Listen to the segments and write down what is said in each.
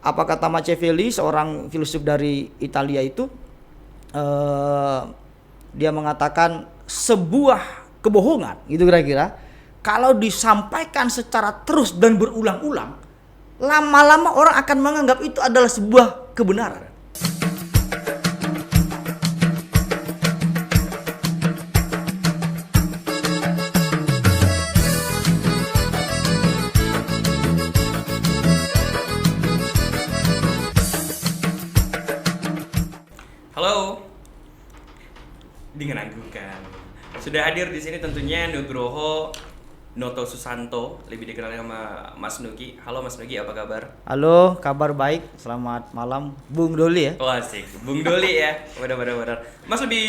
Apa kata Machiavelli, seorang filsuf dari Italia itu, dia mengatakan sebuah kebohongan, itu kira-kira, kalau disampaikan secara terus dan berulang-ulang, lama-lama orang akan menganggap itu adalah sebuah kebenaran. Halo, dengan anggukan. Sudah hadir di sini tentunya Nugroho Noto Susanto, lebih dikenal sama Mas Nugi. Halo Mas Nugi, apa kabar? Halo, kabar baik. Selamat malam, Bung Doli ya. Oh asik, Bung Doli ya. Benar. Mas lebih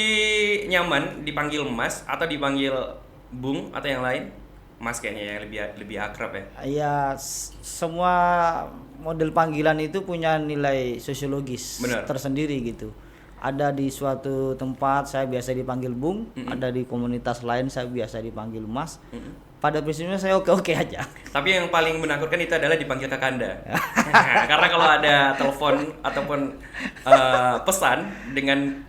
nyaman dipanggil Mas atau dipanggil Bung atau yang lain? Mas kayaknya yang lebih akrab ya. Ya, semua model panggilan itu punya nilai sosiologis tersendiri gitu. Ada di suatu tempat saya biasa dipanggil Bung, ada di komunitas lain saya biasa dipanggil Mas. Pada prinsipnya saya oke-oke aja. Tapi yang paling menakutkan itu adalah dipanggil Kakanda. Karena kalau ada telepon ataupun pesan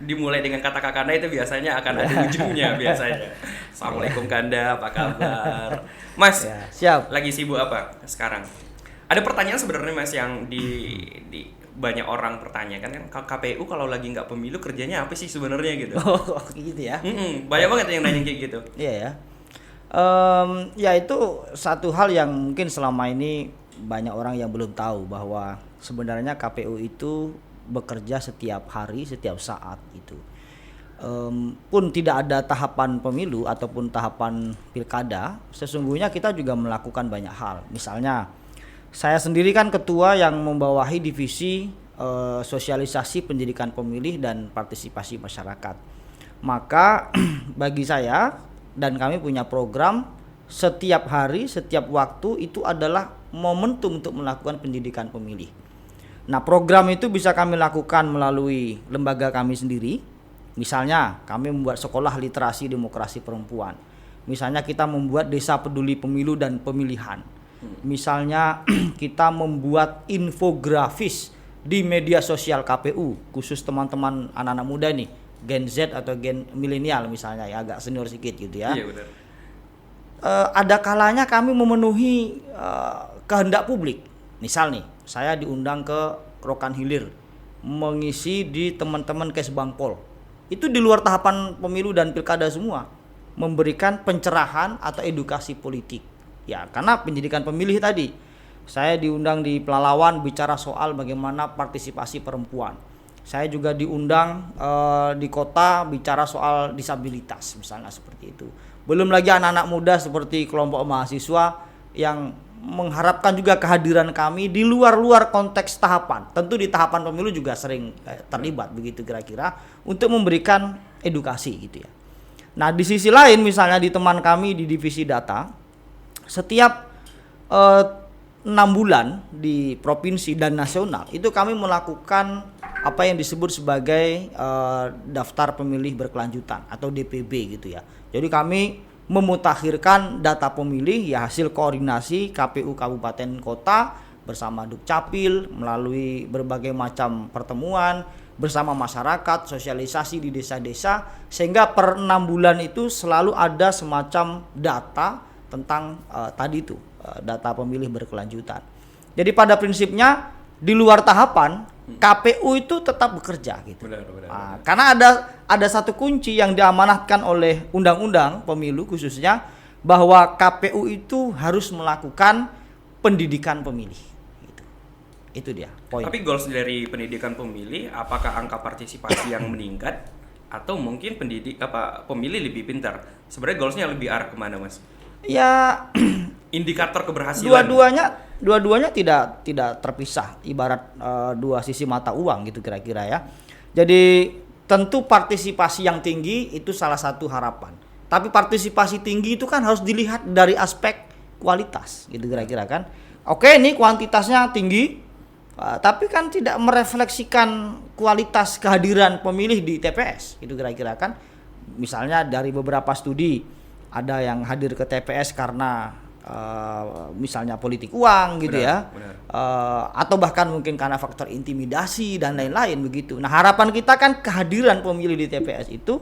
dimulai dengan kata Kakanda itu biasanya akan ada ujungnya biasanya. Assalamualaikum Kanda, apa kabar? Mas, Ya, siap. lagi sibuk apa sekarang? Ada pertanyaan sebenarnya Mas yang di banyak orang pertanyakan kan, KPU kalau lagi nggak pemilu kerjanya apa sih sebenarnya gitu? Oh, gitu ya. Banyak banget yang nanya kayak gitu. Iya ya. Ya itu satu hal yang mungkin selama ini banyak orang yang belum tahu bahwa sebenarnya KPU itu bekerja setiap hari, setiap saat gitu. Pun tidak ada tahapan pemilu ataupun tahapan pilkada, sesungguhnya kita juga melakukan banyak hal. Misalnya saya sendiri kan ketua yang membawahi divisi sosialisasi pendidikan pemilih dan partisipasi masyarakat. Maka bagi saya dan kami punya program setiap hari, setiap waktu itu adalah momentum untuk melakukan pendidikan pemilih. Nah, program itu bisa kami lakukan melalui lembaga kami sendiri. Misalnya kami membuat sekolah literasi demokrasi perempuan. Misalnya kita membuat desa peduli pemilu dan pemilihan. Misalnya kita membuat infografis di media sosial KPU, khusus teman-teman anak-anak muda nih, Gen Z atau Gen milenial misalnya, ya agak senior sedikit gitu ya. Iya benar. Ada kalanya kami memenuhi kehendak publik. Misal nih, saya diundang ke Rokan Hilir mengisi di teman-teman Kesbangpol. Itu di luar tahapan pemilu dan pilkada semua, memberikan pencerahan atau edukasi politik. Ya, karena pendidikan pemilih tadi, saya diundang di Pelalawan bicara soal bagaimana partisipasi perempuan. Saya juga diundang di kota bicara soal disabilitas, misalnya seperti itu. Belum lagi anak-anak muda seperti kelompok mahasiswa yang mengharapkan juga kehadiran kami di luar konteks tahapan. Tentu di tahapan pemilu juga sering terlibat begitu kira-kira untuk memberikan edukasi gitu ya. Nah, di sisi lain misalnya di teman kami di divisi data, setiap 6 bulan di provinsi dan nasional itu kami melakukan apa yang disebut sebagai daftar pemilih berkelanjutan atau DPB gitu ya. Jadi kami memutakhirkan data pemilih ya hasil koordinasi KPU kabupaten kota bersama Dukcapil melalui berbagai macam pertemuan bersama masyarakat, sosialisasi di desa-desa, sehingga per 6 bulan itu selalu ada semacam data tentang tadi itu data pemilih berkelanjutan. Jadi pada prinsipnya di luar tahapan KPU itu tetap bekerja gitu. Benar. Karena ada satu kunci yang diamanatkan oleh undang-undang pemilu khususnya, bahwa KPU itu harus melakukan pendidikan pemilih. Gitu. Itu dia poin. Tapi goals dari pendidikan pemilih, apakah angka partisipasi yang meningkat atau mungkin pemilih lebih pintar? Sebenarnya goalsnya lebih arah kemana Mas? Ya, indikator keberhasilan. Dua-duanya tidak terpisah, ibarat dua sisi mata uang gitu kira-kira ya. Jadi tentu partisipasi yang tinggi itu salah satu harapan. Tapi partisipasi tinggi itu kan harus dilihat dari aspek kualitas gitu kira-kira kan. Oke, ini kuantitasnya tinggi, tapi kan tidak merefleksikan kualitas kehadiran pemilih di TPS gitu kira-kira kan. Misalnya dari beberapa studi ada yang hadir ke TPS karena misalnya politik uang gitu ya, Benar. atau bahkan mungkin karena faktor intimidasi dan lain-lain begitu. Nah harapan kita kan kehadiran pemilih di TPS itu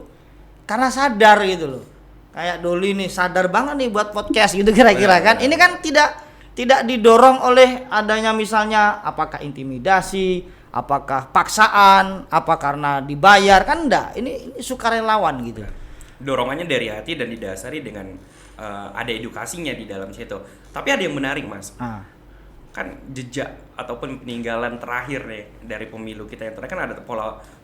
karena sadar gitu loh. Kayak Doli nih sadar banget nih buat podcast gitu kira-kira kan. Ini kan tidak didorong oleh adanya misalnya apakah intimidasi, apakah paksaan, apa karena dibayar, kan enggak. Ini sukarelawan gitu. Dorongannya dari hati dan didasari dengan ada edukasinya di dalam situ. Tapi ada yang menarik, Mas. Kan jejak ataupun peninggalan terakhir nih dari pemilu kita yang terakhir kan ada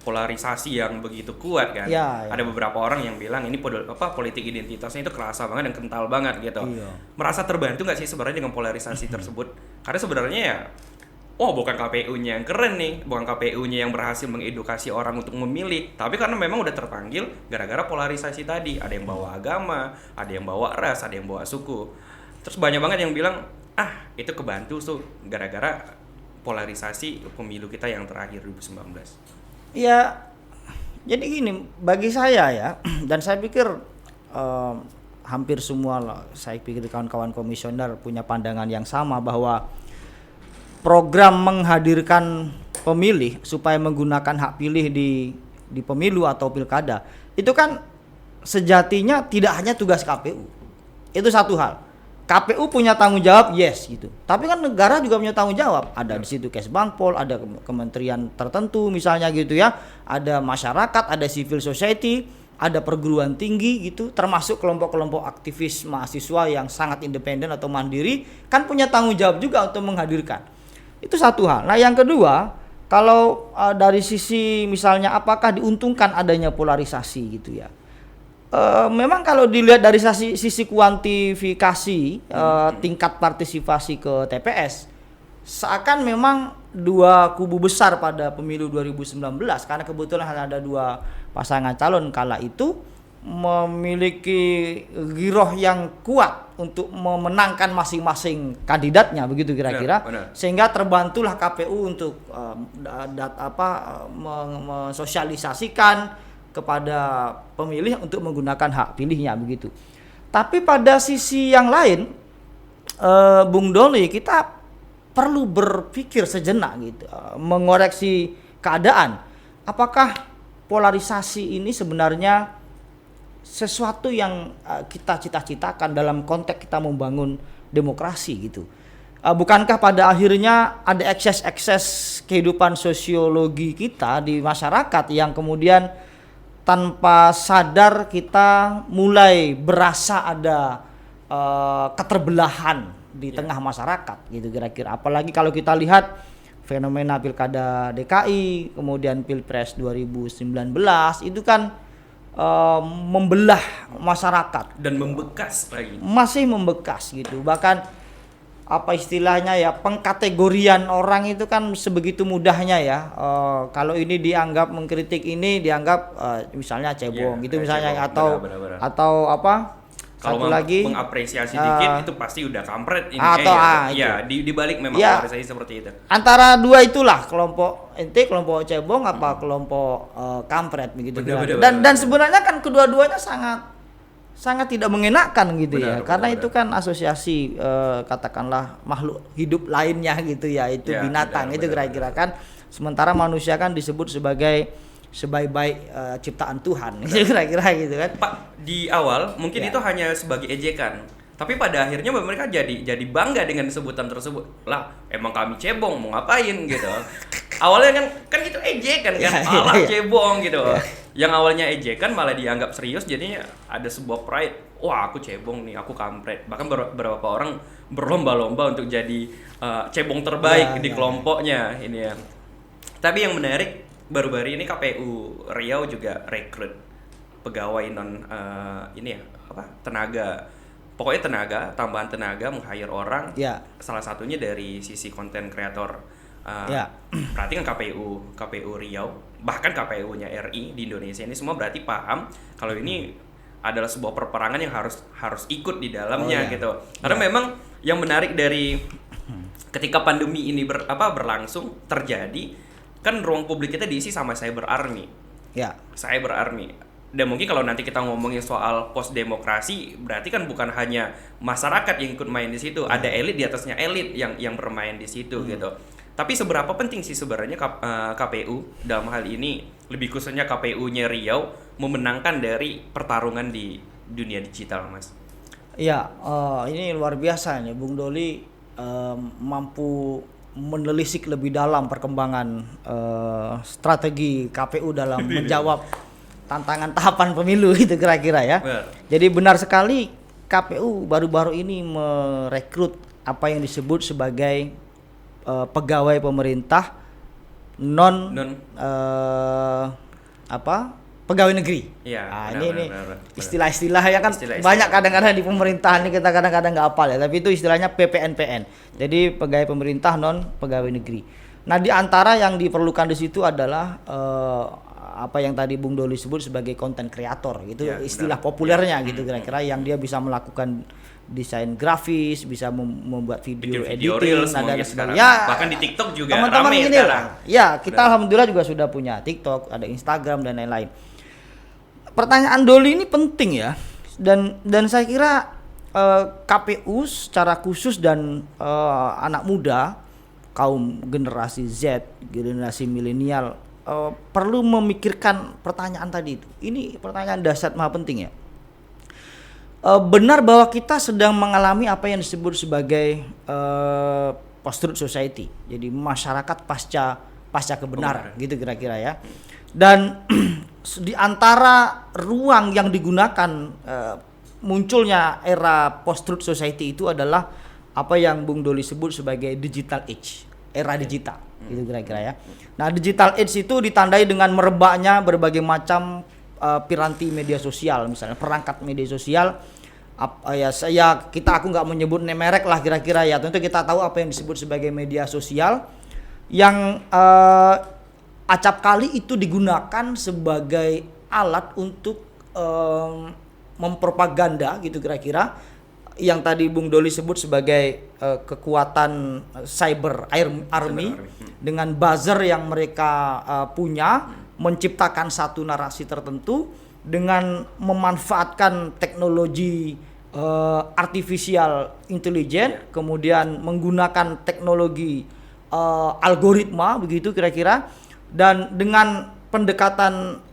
polarisasi yang begitu kuat kan. Ya. Ada beberapa orang yang bilang ini politik identitasnya itu kerasa banget dan kental banget gitu. Iya. Merasa terbantu nggak sih sebenarnya dengan polarisasi tersebut? Karena sebenarnya ya bukan KPU-nya yang keren nih, bukan KPU-nya yang berhasil mengedukasi orang untuk memilih, tapi karena memang udah terpanggil gara-gara polarisasi tadi. Ada yang bawa agama, ada yang bawa ras, ada yang bawa suku. Terus banyak banget yang bilang, itu kebantu tuh gara-gara polarisasi pemilu kita yang terakhir 2019. Ya, jadi gini, bagi saya ya, dan saya pikir hampir semua lah, saya pikir kawan-kawan komisioner punya pandangan yang sama bahwa program menghadirkan pemilih supaya menggunakan hak pilih di pemilu atau pilkada itu kan sejatinya tidak hanya tugas KPU. Itu satu hal. KPU punya tanggung jawab, yes gitu. Tapi kan negara juga punya tanggung jawab. Ada di situ Kesbangpol, ada kementerian tertentu misalnya gitu ya. Ada masyarakat, ada civil society, ada perguruan tinggi gitu, termasuk kelompok-kelompok aktivis mahasiswa yang sangat independen atau mandiri kan punya tanggung jawab juga untuk menghadirkan. Itu satu hal. Nah yang kedua, kalau dari sisi misalnya apakah diuntungkan adanya polarisasi gitu ya. Memang kalau dilihat dari sisi kuantifikasi tingkat partisipasi ke TPS, seakan memang dua kubu besar pada pemilu 2019 karena kebetulan ada dua pasangan calon kala itu memiliki giroh yang kuat untuk memenangkan masing-masing kandidatnya begitu kira-kira. Benar. Sehingga terbantulah KPU untuk mensosialisasikan kepada pemilih untuk menggunakan hak pilihnya begitu. Tapi pada sisi yang lain, Bung Doli, kita perlu berpikir sejenak gitu, mengoreksi keadaan. Apakah polarisasi ini sebenarnya sesuatu yang kita cita-citakan dalam konteks kita membangun demokrasi gitu? Bukankah pada akhirnya ada ekses-ekses kehidupan sosiologi kita di masyarakat yang kemudian tanpa sadar kita mulai berasa ada keterbelahan di tengah masyarakat gitu kira-kira. Apalagi kalau kita lihat fenomena Pilkada DKI, kemudian Pilpres 2019 itu kan membelah masyarakat Dan membekas lagi. masih membekas gitu. Bahkan apa istilahnya ya, pengkategorian orang itu kan sebegitu mudahnya ya. Kalau ini dianggap mengkritik, ini dianggap misalnya cebong gitu misalnya, cebong. atau Benar. atau apa Kalau satu lagi mengapresiasi dikit itu pasti udah kampret ini. atau di balik memang Ya. polarisasi seperti itu. antara dua itulah, kelompok ente, kelompok cebong apa kelompok kampret begitu. Benar. Dan sebenarnya kan kedua-duanya sangat tidak mengenakan gitu ya, karena itu kan asosiasi katakanlah makhluk hidup lainnya gitu ya, itu Ya, binatang benar, itu benar. kira-kira kan, sementara manusia kan disebut sebagai sebaik-baik ciptaan Tuhan gitu kira-kira gitu kan. Pak, di awal mungkin Ya. itu hanya sebagai ejekan. Tapi pada akhirnya mereka jadi bangga dengan sebutan tersebut. Lah, emang kami cebong mau ngapain gitu. Awalnya kan itu ejekan kan, malah cebong gitu. Yang awalnya ejekan malah dianggap serius, jadinya ada sebuah pride. Wah, aku cebong nih, aku kampret. Bahkan beberapa orang berlomba-lomba untuk jadi cebong terbaik di kelompoknya ini ya. Tapi yang menarik, baru-baru ini KPU Riau juga rekrut pegawai tenaga. Pokoknya tambahan tenaga, meng-hire orang. Ya. Salah satunya dari sisi konten kreator. Ya. Berarti kan KPU Riau, bahkan KPU-nya RI di Indonesia ini semua berarti paham kalau ini adalah sebuah perperangan yang harus ikut di dalamnya gitu. Karena memang yang menarik dari ketika pandemi ini berlangsung terjadi, kan ruang publik kita diisi sama cyber army. Ya. Cyber army. Dan mungkin kalau nanti kita ngomongin soal post demokrasi, berarti kan bukan hanya masyarakat yang ikut main di situ, ada elit di atasnya elit yang bermain di situ gitu. Tapi seberapa penting sih sebenarnya KPU dalam hal ini, lebih khususnya KPU-nya Riau memenangkan dari pertarungan di dunia digital, Mas? Ya, ini luar biasa nih, Bung Doli mampu menelisik lebih dalam perkembangan strategi KPU dalam menjawab tantangan tahapan pemilu itu kira-kira ya. Jadi benar sekali KPU baru-baru ini merekrut apa yang disebut sebagai pegawai pemerintah non pegawai negeri. Ya, nah, ini istilah-istilah ya kan banyak kadang-kadang di pemerintahan ini kita kadang-kadang nggak hafal ya, tapi itu istilahnya PPNPN. Jadi pegawai pemerintah non pegawai negeri. Nah, di antara yang diperlukan di situ adalah apa yang tadi Bung Doli sebut sebagai content creator gitu, ya, istilah populernya gitu kira-kira, yang dia bisa melakukan desain grafis, bisa membuat video editing reels, dan sebagainya. Bahkan di TikTok juga teman-teman ramai ini sekarang. Ya, kita alhamdulillah juga sudah punya TikTok, ada Instagram dan lain-lain. Pertanyaan Doli ini penting ya, dan saya kira KPU secara khusus dan anak muda, kaum generasi Z, generasi milenial perlu memikirkan pertanyaan tadi itu. Ini pertanyaan dasar maha penting ya. Benar bahwa kita sedang mengalami apa yang disebut sebagai post-truth society. Jadi masyarakat pasca kebenaran gitu kira-kira ya. Dan di antara ruang yang digunakan munculnya era post-truth society itu adalah apa yang Bung Doli sebut sebagai digital age, era digital gitu kira-kira ya. Nah, digital age itu ditandai dengan merebaknya berbagai macam piranti media sosial, misalnya perangkat media sosial. Aku nggak menyebut merek lah kira-kira ya. Tentu kita tahu apa yang disebut sebagai media sosial yang acap kali itu digunakan sebagai alat untuk mempropaganda gitu kira-kira, yang tadi Bung Doli sebut sebagai kekuatan cyber army dengan buzzer yang mereka punya, menciptakan satu narasi tertentu dengan memanfaatkan teknologi artificial intelligence, kemudian menggunakan teknologi algoritma begitu kira-kira, dan dengan pendekatan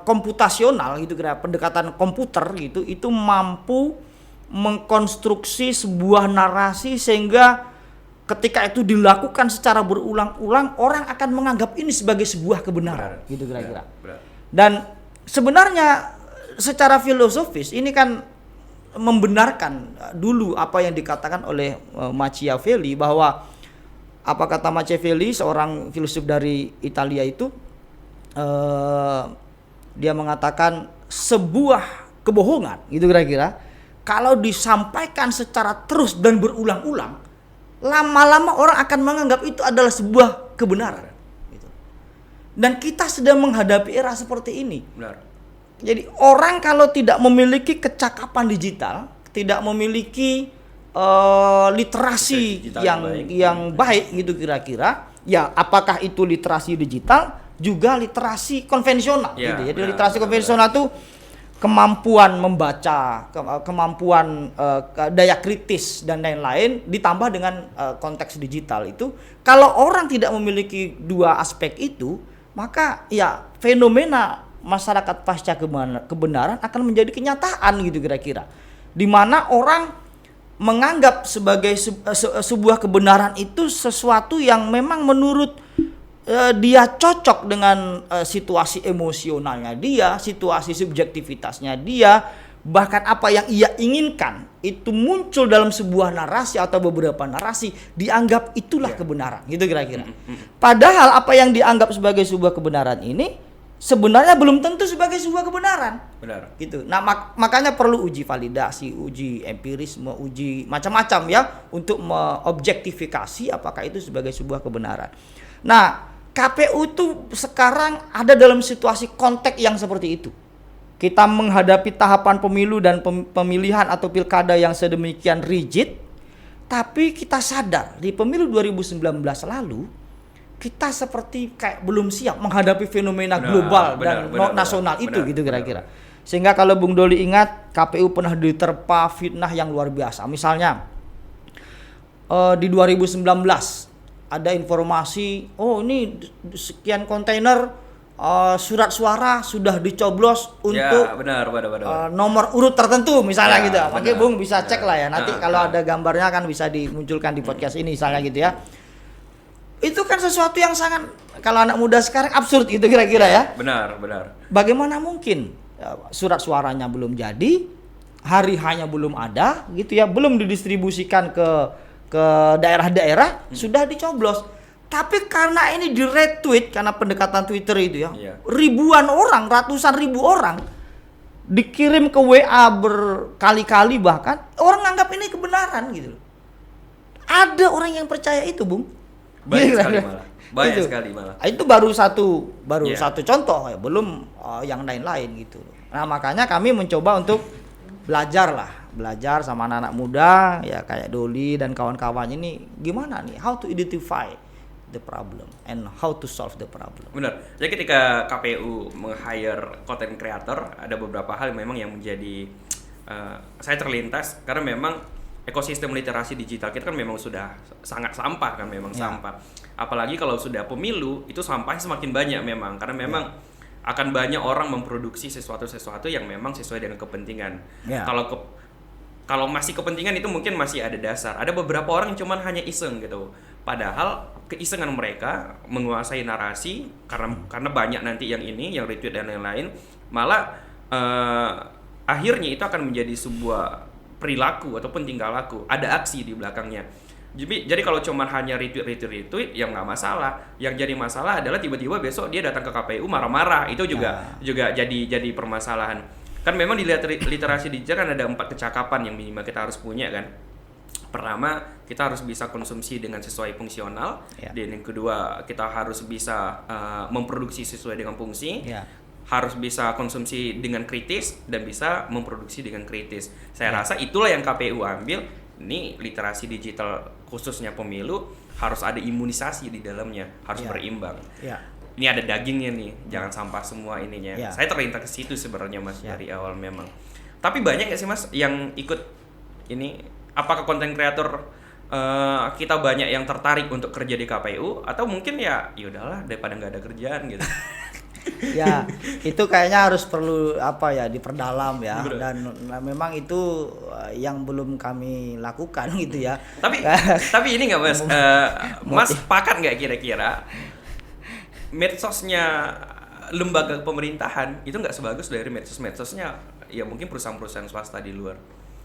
komputasional gitu kira, pendekatan komputer gitu, itu mampu mengkonstruksi sebuah narasi sehingga ketika itu dilakukan secara berulang-ulang, orang akan menganggap ini sebagai sebuah kebenaran gitu kira-kira. Dan sebenarnya secara filosofis ini kan membenarkan dulu apa yang dikatakan oleh Machiavelli, bahwa apa kata Machiavelli, seorang filsuf dari Italia itu, dia mengatakan sebuah kebohongan gitu kira-kira kalau disampaikan secara terus dan berulang-ulang, lama-lama orang akan menganggap itu adalah sebuah kebenaran gitu. Dan kita sedang menghadapi era seperti ini. Benar. Jadi orang kalau tidak memiliki kecakapan digital, tidak memiliki literasi yang baik gitu kira-kira, ya apakah itu literasi digital juga literasi konvensional gitu. Jadi literasi konvensional itu kemampuan membaca, kemampuan daya kritis dan lain-lain, ditambah dengan konteks digital itu. Kalau orang tidak memiliki dua aspek itu, maka ya fenomena masyarakat pasca kebenaran akan menjadi kenyataan gitu kira-kira, di mana orang menganggap sebagai sebuah kebenaran itu sesuatu yang memang menurut dia cocok dengan situasi emosionalnya dia, situasi subjektivitasnya dia, bahkan apa yang ia inginkan itu muncul dalam sebuah narasi atau beberapa narasi, dianggap itulah kebenaran gitu kira-kira. Padahal apa yang dianggap sebagai sebuah kebenaran ini sebenarnya belum tentu sebagai sebuah kebenaran. Benar. Gitu. Nah, makanya perlu uji validasi, uji empirisme, uji macam-macam ya untuk mengobjektifikasi apakah itu sebagai sebuah kebenaran. Nah, KPU itu sekarang ada dalam situasi konteks yang seperti itu. Kita menghadapi tahapan pemilu dan pemilihan atau pilkada yang sedemikian rigid, tapi kita sadar di pemilu 2019 lalu kita seperti kayak belum siap menghadapi fenomena global dan nasional itu gitu kira-kira. Sehingga kalau Bung Doli ingat, KPU pernah diterpa fitnah yang luar biasa. Misalnya di 2019 ada informasi, oh ini sekian kontainer surat suara sudah dicoblos untuk benar. nomor urut tertentu misalnya gitu. Benar. Makanya Bung bisa cek lah ya. Nanti kalau Nah. ada gambarnya kan bisa dimunculkan di podcast ini misalnya gitu ya. Itu kan sesuatu yang sangat, kalau anak muda sekarang absurd gitu kira-kira ya. Benar. Bagaimana mungkin surat suaranya belum jadi, hari hanya belum ada gitu ya, belum didistribusikan ke daerah-daerah, sudah dicoblos. Tapi karena ini di retweet karena pendekatan Twitter itu ya, Iya. ribuan orang, ratusan ribu orang dikirim ke WA berkali-kali, bahkan orang nganggap ini kebenaran gitu loh. Ada orang yang percaya itu, Bung. Banyak sekali Gitu. malah. Banyak Itu. sekali malah. Itu baru satu Iya. satu contoh ya, belum yang lain-lain gitu. Nah, makanya kami mencoba untuk belajar sama anak-anak muda ya kayak Doli dan kawan-kawan ini, gimana nih how to identify the problem and how to solve the problem. Benar. Jadi ketika KPU meng-hire content creator, ada beberapa hal memang yang menjadi saya terlintas karena memang ekosistem literasi digital kita kan memang sudah sangat sampah kan, memang sampah. Apalagi kalau sudah pemilu, itu sampahnya semakin banyak memang karena memang akan banyak orang memproduksi sesuatu yang memang sesuai dengan kepentingan. Ya. Kalau masih kepentingan itu mungkin masih ada dasar. Ada beberapa orang yang cuman hanya iseng gitu. Padahal keisengan mereka menguasai narasi karena banyak nanti yang ini, yang retweet dan lain-lain, malah akhirnya itu akan menjadi sebuah perilaku ataupun tingkah laku. Ada aksi di belakangnya. Jadi kalau cuma hanya retweet ya nggak masalah. Yang jadi masalah adalah tiba-tiba besok dia datang ke KPU marah-marah. Itu juga jadi permasalahan. Kan memang di literasi digital kan ada 4 kecakapan yang minimal kita harus punya kan. Pertama, kita harus bisa konsumsi dengan sesuai fungsional. Dan yang kedua, kita harus bisa memproduksi sesuai dengan fungsi. Harus bisa konsumsi dengan kritis dan bisa memproduksi dengan kritis. Saya rasa itulah yang KPU ambil. Ini literasi digital khususnya pemilu harus ada imunisasi di dalamnya, harus berimbang. Ini ada dagingnya nih, jangan sampah semua ininya. Saya terlintas ke situ sebenarnya Mas dari awal memang. Tapi banyak nggak sih Mas yang ikut ini? Apakah konten kreator kita banyak yang tertarik untuk kerja di KPU atau mungkin ya udahlah daripada nggak ada kerjaan gitu. Ya, itu kayaknya harus perlu diperdalam ya. Bener. Dan memang itu yang belum kami lakukan gitu ya. Tapi ini nggak Mas, Mas sepakat nggak kira-kira medsosnya lembaga pemerintahan itu nggak sebagus dari medsosnya ya mungkin perusahaan-perusahaan swasta di luar?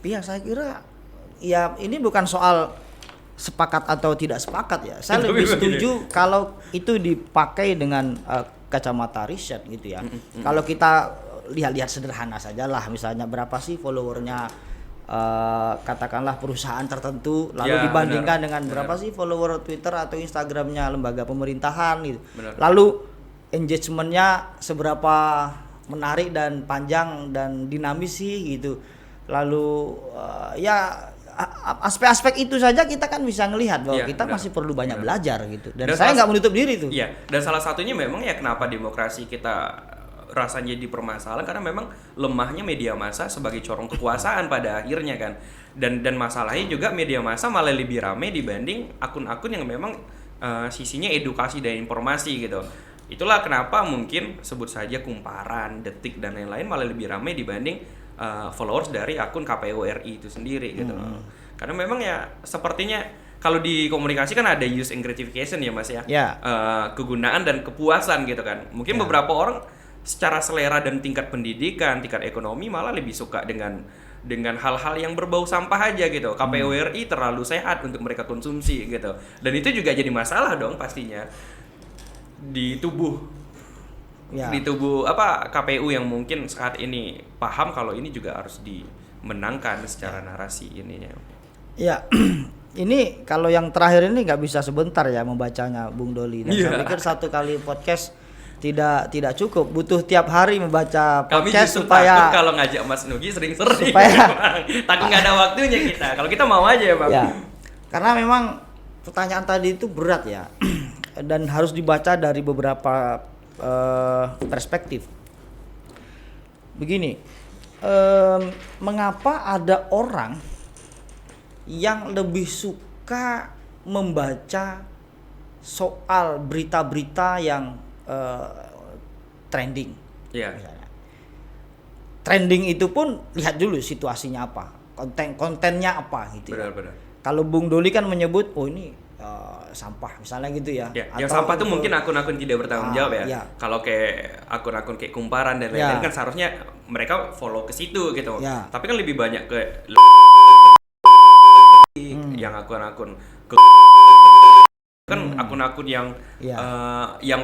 Iya, saya kira ya ini bukan soal sepakat atau tidak sepakat ya. Saya lebih setuju kalau itu dipakai dengan kacamata riset gitu ya. Kalau kita lihat-lihat sederhana saja lah, misalnya berapa sih followernya katakanlah perusahaan tertentu, lalu dibandingkan dengan berapa sih follower Twitter atau Instagramnya lembaga pemerintahan gitu. Lalu engagementnya seberapa menarik dan panjang dan dinamis sih gitu. Lalu aspek-aspek itu saja kita kan bisa ngelihat bahwa kita masih perlu banyak belajar gitu. Dan saya nggak menutup diri tuh. Iya. Dan salah satunya memang ya kenapa demokrasi kita rasanya dipermasalahan karena memang lemahnya media massa sebagai corong kekuasaan pada akhirnya kan. Dan masalahnya juga media massa malah lebih ramai dibanding akun-akun yang memang sisinya edukasi dan informasi gitu. Itulah kenapa mungkin sebut saja Kumparan, Detik dan lain-lain malah lebih ramai dibanding followers dari akun KPU RI itu sendiri gitu loh. Karena memang ya sepertinya kalau di komunikasi kan ada use and gratification ya Mas ya. Kegunaan dan kepuasan gitu kan. Mungkin beberapa orang secara selera dan tingkat pendidikan, tingkat ekonomi malah lebih suka dengan hal-hal yang berbau sampah aja gitu. KPU RI terlalu sehat untuk mereka konsumsi gitu. Dan itu juga jadi masalah dong pastinya di tubuh KPU yang mungkin saat ini paham kalau ini juga harus dimenangkan secara narasi ininya. Ya. Ini kalau yang terakhir ini nggak bisa sebentar ya membacanya Bung Doli. Dan saya pikir satu kali podcast tidak cukup, butuh tiap hari membaca podcast. Kami supaya takut kalau ngajak Mas Nugi sering-sering takut nggak ada waktunya kita. Kalau kita mau aja ya Bang. Ya, karena memang pertanyaan tadi itu berat ya dan harus dibaca dari beberapa perspektif. begini, mengapa ada orang yang lebih suka membaca soal berita-berita yang trending? Iya. Misalnya. Trending itu pun lihat dulu situasinya apa, kontennya apa gitu. Benar-benar. Kalau Bung Doli kan menyebut, oh ini sampah misalnya gitu ya. Ya, yang sampah tuh mungkin akun-akun tidak bertanggung jawab ya. Iya. Kalau kayak akun-akun kayak Kumparan dan lain-lain kan seharusnya mereka follow ke situ gitu. Ya. Tapi kan lebih banyak ke yang akun-akun kan akun-akun yang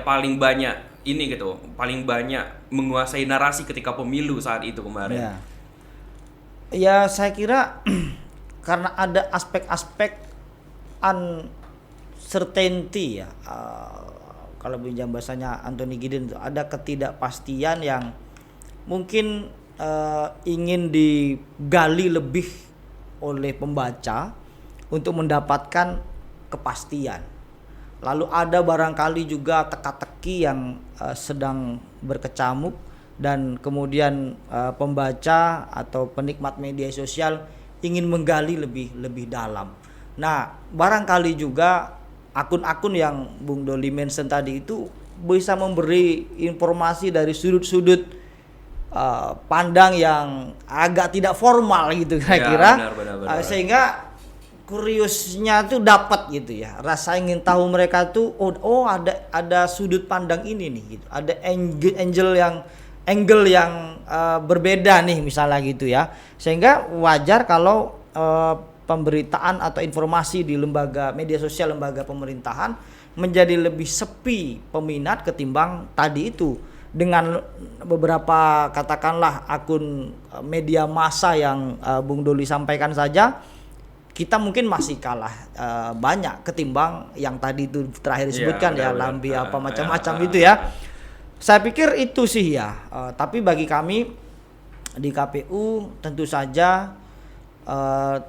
paling banyak ini gitu, paling banyak menguasai narasi ketika pemilu saat itu kemarin. Ya saya kira karena ada aspek-aspek uncertainty ya, kalau pinjam bahasanya Anthony Giddens itu ada ketidakpastian yang mungkin ingin digali lebih oleh pembaca untuk mendapatkan kepastian. Lalu ada barangkali juga teka-teki yang sedang berkecamuk dan kemudian pembaca atau penikmat media sosial ingin menggali lebih dalam. Nah, barangkali juga akun-akun yang Bung Doli mention tadi itu bisa memberi informasi dari sudut-sudut pandang yang agak tidak formal gitu kira-kira, benar. sehingga kuriusnya tuh dapat gitu ya, rasa ingin tahu mereka tuh oh ada sudut pandang ini nih gitu, ada angle yang berbeda nih misalnya gitu ya, sehingga wajar kalau pemberitaan atau informasi di lembaga media sosial lembaga pemerintahan menjadi lebih sepi peminat ketimbang tadi itu dengan beberapa katakanlah akun media massa yang Bung Doli sampaikan saja. Kita mungkin masih kalah banyak ketimbang yang tadi itu terakhir disebutkan Lambi apa macam-macam itu ya. Saya pikir itu sih ya. Tapi bagi kami di KPU tentu saja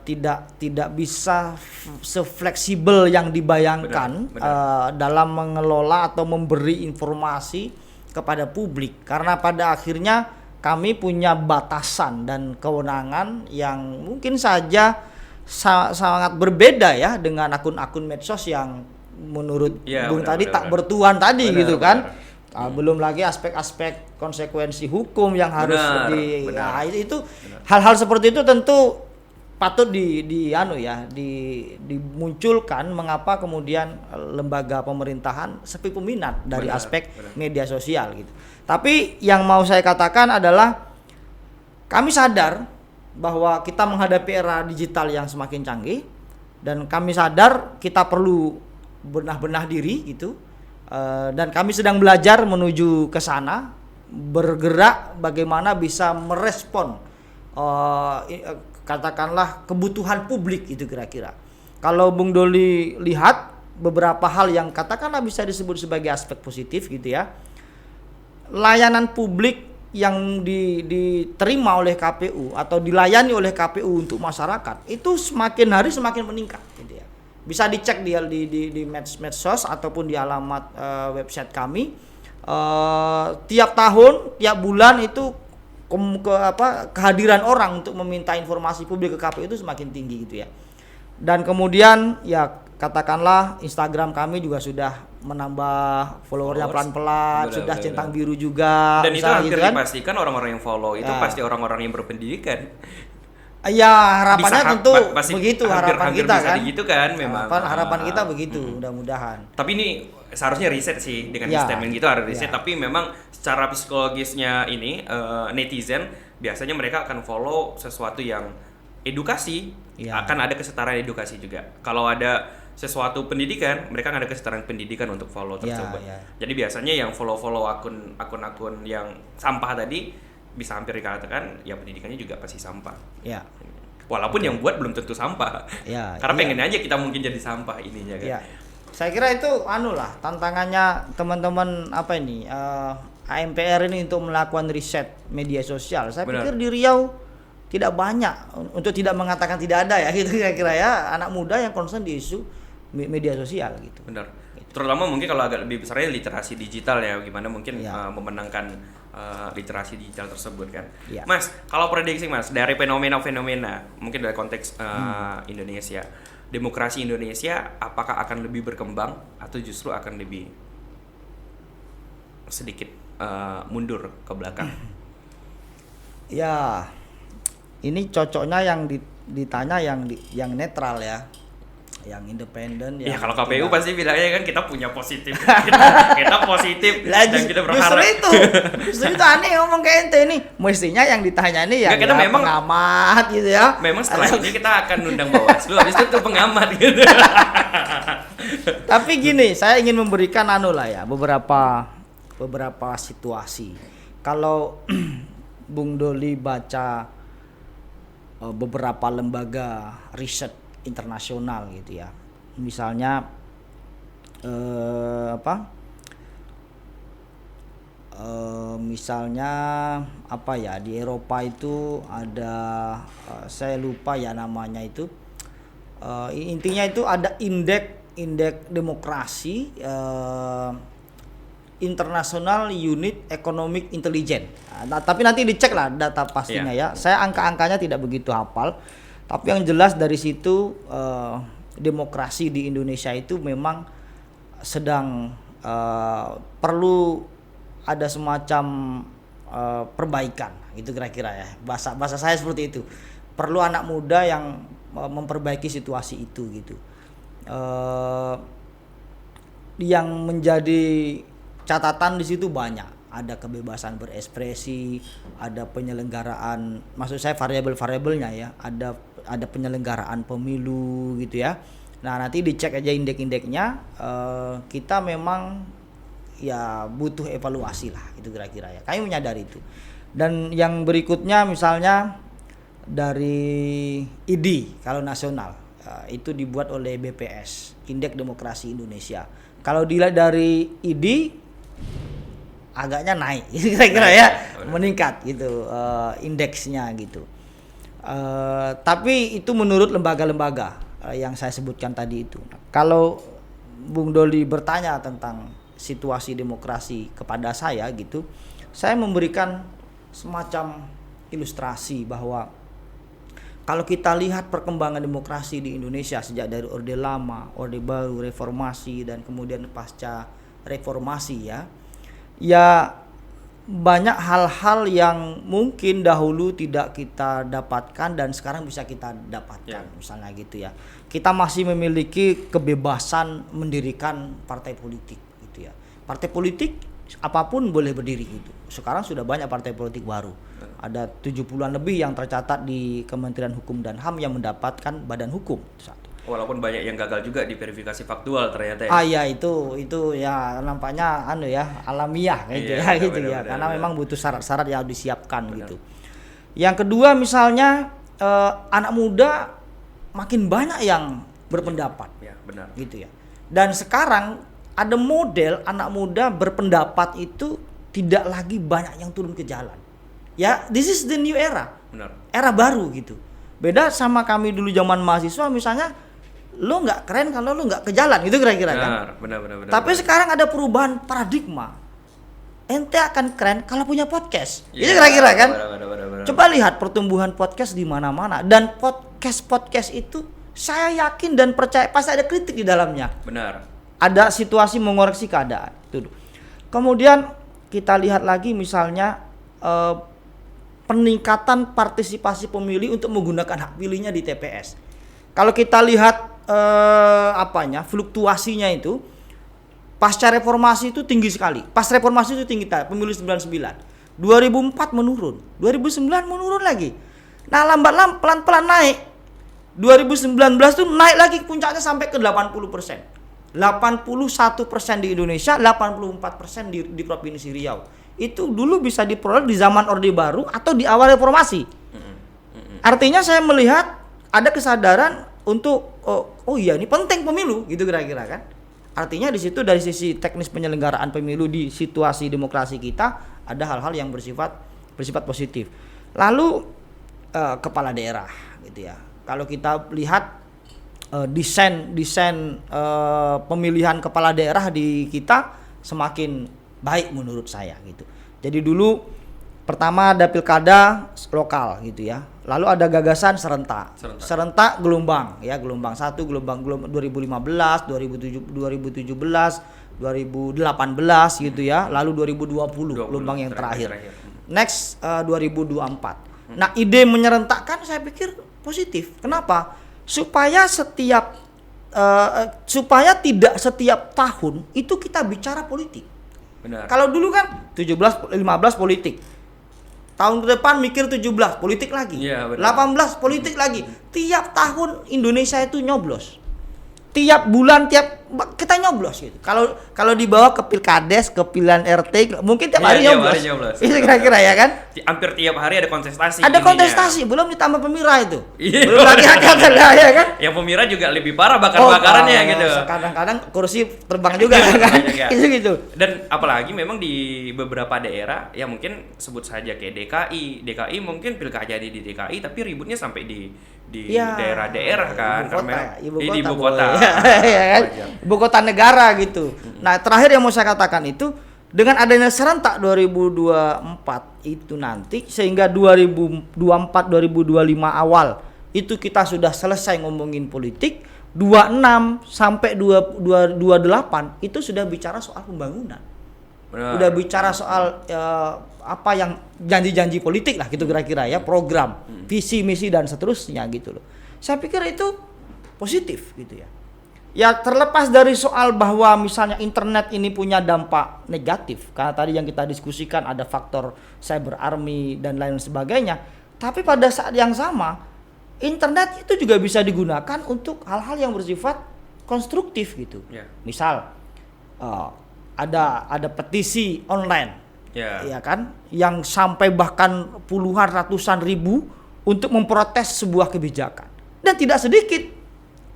tidak bisa sefleksibel yang dibayangkan benar. Dalam mengelola atau memberi informasi kepada publik, karena pada akhirnya kami punya batasan dan kewenangan yang mungkin saja sangat berbeda ya dengan akun-akun medsos yang menurut Bung tadi tak bertuan tadi gitu kan. Belum lagi aspek-aspek konsekuensi hukum yang harus itu hal-hal seperti itu tentu patut dimunculkan mengapa kemudian lembaga pemerintahan sepi peminat dari aspek media sosial gitu. Tapi yang mau saya katakan adalah kami sadar bahwa kita menghadapi era digital yang semakin canggih dan kami sadar kita perlu benah-benah diri gitu, dan kami sedang belajar menuju ke sana, bergerak bagaimana bisa merespon katakanlah kebutuhan publik itu kira-kira. Kalau Bung Doli lihat beberapa hal yang katakanlah bisa disebut sebagai aspek positif gitu ya, layanan publik yang diterima oleh KPU atau dilayani oleh KPU untuk masyarakat itu semakin hari semakin meningkat gitu ya. Bisa dicek di medsos ataupun di alamat website kami. Tiap tahun, tiap bulan itu kehadiran orang untuk meminta informasi publik ke KPU itu semakin tinggi gitu ya. Dan kemudian ya katakanlah Instagram kami juga sudah menambah followernya pelan-pelan, sudah centang biru juga. Dan itu hampir gitu kan? dipastikan orang-orang yang follow itu pasti orang-orang yang berpendidikan. Ya harapannya tentu begitu harapan kita bisa kan. Begitu kan memang. Harapan kita begitu, mudah-mudahan. Tapi ini seharusnya riset sih dengan statement gitu harus riset. Tapi memang secara psikologisnya ini netizen biasanya mereka akan follow sesuatu yang edukasi, akan ada kesetaraan edukasi juga. Kalau ada sesuatu pendidikan, mereka akan ada kesetaraan pendidikan untuk follow tersebut. Jadi biasanya yang follow akun-akun yang sampah tadi bisa hampir dikatakan ya pendidikannya juga pasti sampah. Walaupun yang buat belum tentu sampah. Karena pengen aja kita mungkin jadi sampah ininya kan. Saya kira itu tantangannya teman-teman AMPR ini untuk melakukan riset media sosial. Saya pikir di Riau tidak banyak, untuk tidak mengatakan tidak ada ya gitu kira-kira ya, anak muda yang concern di isu media sosial gitu. Benar. Terutama mungkin kalau agak lebih besarnya literasi digital ya, gimana mungkin memenangkan literasi digital tersebut kan. Iya. Mas, kalau prediksi Mas dari fenomena-fenomena mungkin dari konteks Indonesia, demokrasi Indonesia apakah akan lebih berkembang atau justru akan lebih sedikit mundur ke belakang? Ya, ini cocoknya yang ditanya yang netral ya, yang independen. Ya yang kalau KPU tidak- pasti bilangnya kan kita punya positif, kita positif Lah, dan kita berharap. justru itu aneh ngomong ke ente nih. Mestinya yang ditanya nih ya, Nggak, kita memang- pengamat gitu ya. Memang setelah ini kita akan undang Bawaslu, habis itu tuh pengamat gitu. Tapi gini, saya ingin memberikan beberapa situasi. Kalau Bung Doli baca beberapa lembaga riset internasional gitu ya, misalnya misalnya apa ya, di Eropa itu ada saya lupa ya namanya itu, intinya itu ada indeks demokrasi International Unit Economic Intelligence. Nah, tapi nanti dicek lah data pastinya ya. Saya angka-angkanya tidak begitu hafal. Tapi yang jelas dari situ demokrasi di Indonesia itu memang sedang perlu ada semacam perbaikan, gitu kira-kira ya. Bahasa saya seperti itu. Perlu anak muda yang memperbaiki situasi itu gitu. Yang menjadi catatan di situ banyak. Ada kebebasan berekspresi, ada penyelenggaraan, maksud saya variabel-variabelnya ya, ada penyelenggaraan pemilu gitu ya. Nah, nanti dicek aja indeks-indeksnya. Kita memang ya butuh evaluasi lah, itu kira-kira ya. Kami menyadari itu. Dan yang berikutnya misalnya dari ID kalau nasional, itu dibuat oleh BPS, Indeks Demokrasi Indonesia. Kalau dilihat dari ID agaknya naik, kira-kira ya, meningkat gitu indeksnya gitu. Tapi itu menurut lembaga-lembaga yang saya sebutkan tadi itu. Kalau Bung Doli bertanya tentang situasi demokrasi kepada saya gitu, saya memberikan semacam ilustrasi bahwa kalau kita lihat perkembangan demokrasi di Indonesia sejak dari Orde Lama, Orde Baru, Reformasi, dan kemudian pasca Reformasi ya banyak hal-hal yang mungkin dahulu tidak kita dapatkan dan sekarang bisa kita dapatkan, misalnya gitu ya. Kita masih memiliki kebebasan mendirikan partai politik gitu ya. Partai politik apapun boleh berdiri gitu. Sekarang sudah banyak partai politik baru. Ada 70-an lebih yang tercatat di Kementerian Hukum dan HAM yang mendapatkan badan hukum. Satu. Walaupun banyak yang gagal juga di verifikasi faktual ternyata ya. Iya, itu ya nampaknya alamiah gitu ya gitu ya. Karena memang butuh syarat-syarat yang disiapkan gitu. Yang kedua misalnya anak muda makin banyak yang berpendapat. Ya, benar. Gitu ya. Dan sekarang ada model anak muda berpendapat itu tidak lagi banyak yang turun ke jalan. Ya, this is the new era. Benar. Era baru gitu. Beda sama kami dulu zaman mahasiswa misalnya, lo nggak keren kalau lo nggak ke jalan, gitu kira-kira kan. Benar. Tapi sekarang ada perubahan paradigma. Ente akan keren kalau punya podcast. Itu kira-kira kan. Benar. Coba lihat pertumbuhan podcast di mana-mana, dan podcast itu saya yakin dan percaya pasti ada kritik di dalamnya. Benar. Ada situasi mengoreksi keadaan. Itu. Kemudian kita lihat lagi misalnya peningkatan partisipasi pemilih untuk menggunakan hak pilihnya di TPS. Kalau kita lihat fluktuasinya itu pasca reformasi itu tinggi sekali. Pas reformasi itu tinggi, pemilu 99. 2004 menurun, 2009 menurun lagi. Nah, lambat-lambat pelan-pelan naik. 2019 tuh naik lagi puncaknya sampai ke 80%. 81% di Indonesia, 84% di Provinsi Riau. Itu dulu bisa diperoleh di zaman Orde Baru atau di awal reformasi. Artinya saya melihat ada kesadaran untuk oh iya ini penting pemilu, gitu kira-kira kan. Artinya di situ dari sisi teknis penyelenggaraan pemilu di situasi demokrasi kita ada hal-hal yang bersifat positif. Lalu kepala daerah gitu ya. Kalau kita lihat desain pemilihan kepala daerah di kita semakin baik menurut saya gitu. Jadi dulu pertama ada pilkada lokal gitu ya. Lalu ada gagasan serentak. Serentak gelombang ya, gelombang 1, gelombang 2015, 2017, 2018 gitu ya. Lalu 2020 gelombang yang terakhir. Next 2024. Nah, ide menyerentakkan saya pikir positif. Kenapa? Supaya tidak setiap tahun itu kita bicara politik. Benar. Kalau dulu kan 17 15 politik. Tahun depan mikir 17 politik lagi. Iya, benar. 18 politik lagi. Tiap tahun Indonesia itu nyoblos. Tiap bulan kita nyoblos gitu. Kalau dibawa ke Pilkades, ke pilihan RT, mungkin tiap hari nyoblos. Itu kira-kira ya kan? Hampir tiap hari ada kontestasi. Ada kontestasi, belum ditambah pemirah itu. Iya, belum lagi angkatan ya kan? Yang pemirah juga lebih parah bakar-bakarannya gitu. Kadang-kadang kursi terbang juga kan. Gitu. Dan apalagi memang di beberapa daerah ya mungkin sebut saja kayak DKI mungkin pilkada di DKI tapi ributnya sampai di ya, daerah-daerah kan ibu kota ya kan? Ibu kota negara gitu. Nah, terakhir yang mau saya katakan itu dengan adanya serentak 2024 itu nanti sehingga 2024 2025 awal itu kita sudah selesai ngomongin politik, 26 sampai 28 itu sudah bicara soal pembangunan. Benar. Udah bicara soal apa yang janji-janji politik lah gitu kira-kira ya, program, visi, misi dan seterusnya gitu loh. Saya pikir itu positif gitu ya. Ya terlepas dari soal bahwa misalnya internet ini punya dampak negatif karena tadi yang kita diskusikan ada faktor cyber army dan lain sebagainya, tapi pada saat yang sama internet itu juga bisa digunakan untuk hal-hal yang bersifat konstruktif gitu. Yeah. Misal ada petisi online, ya kan, yang sampai bahkan puluhan ratusan ribu untuk memprotes sebuah kebijakan dan tidak sedikit